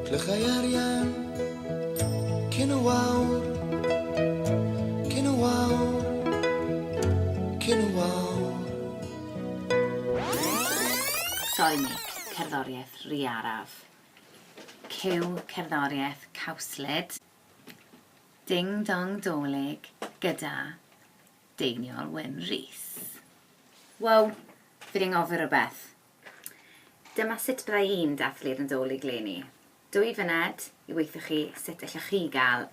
Clychaiarian, cyn y wawr, cyn y wawr, cyn y wawr. Soenig, cerddoriaeth rhy araf. Cyw, cerddoriaeth cawslyd. Ding dong dolig gyda deiniol Wyn Rhys. Wow, fi di'n ngofio rhywbeth. Dyma sut byddai un dathlu'r Nadolig leni. 2 funed i weithio chi sut allwch chi gael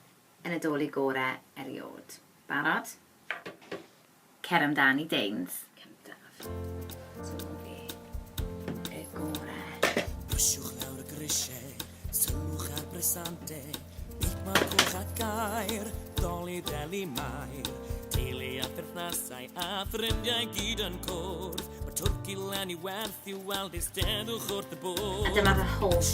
y Nadolig gorau eriod. Barod? Cer amdani deins. Cyntaf. Tymogi y gorau. Bwsiwch lawr y grisiau, sylwch ar bresante, big ma coch a gair, doli deli mair, teulu a perthnasau a ffrindiau gyd yn cwrdd, mae twrci len i werth i weld eisteddwch wrth y bwrdd. A dyma fy hoff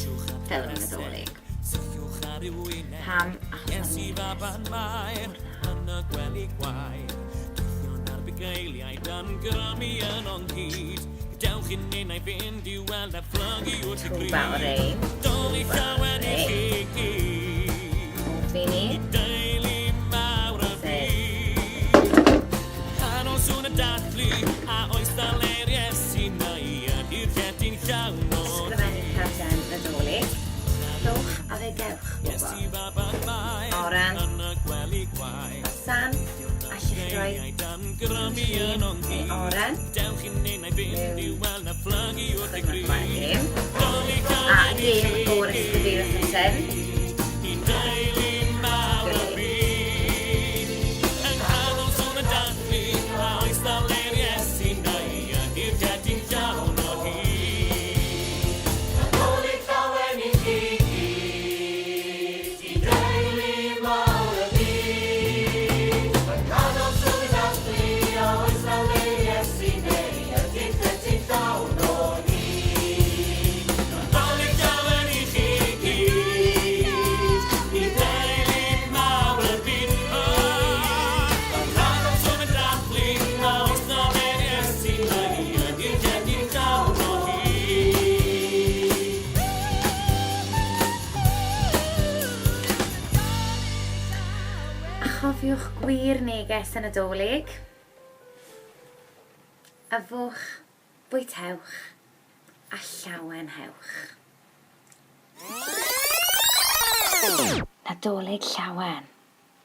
ffilm Nadolig. Sychwch ar yw wyneb, Pam achos i faban mair, yn y gwely gwair, Gwythion ar bugeiliaid yn grymu yn o'n hyd, Dewch i'n ein ei fynd i weld a Flog i wrth y gryf. Bawr ein. Doli llawen i chi gyd, Fi ni. deulu mawr y byd. Canol sŵn y dathlu, a oes daleiriau sy'n neu, a di'r chetyn llawn o Ysgrifennu cardyn Nadolig. Llwch a fe gewch i bobl. faban mair, Oren. yn y gwely gwair. San a llichroi Yn grymu yn o'n neu hyd, oren. Dewch i'n ein ei fynd i weld a Flog i wrth y gryf. Gêm. Doli A llawen i gêm chi o'r ysgrifennu ysgrifennu. i deulu mawr y byd. Yng nghanol sŵn y dathlu, a oes daleiriau sy'n neu, a di'r chetyn llawn o hyd. Nadolig llawen i chi gyd, i deulu mawr y byd. Yng nghanol sŵn y dathlu, a oes daleiriau sy'n neu, a di'r chetyn llawn o hyd. Nadolig llawen i chi gyd, i deulu mawr y byd. Yng nghanol sŵn y dathlu, a oes daleiriau sy'n neu, a di'r chetyn llawn o hyd. A chofiwch gwir neges y Nadolig. Yfwch, bwytewch a llawen hewch. Nadolig llawen.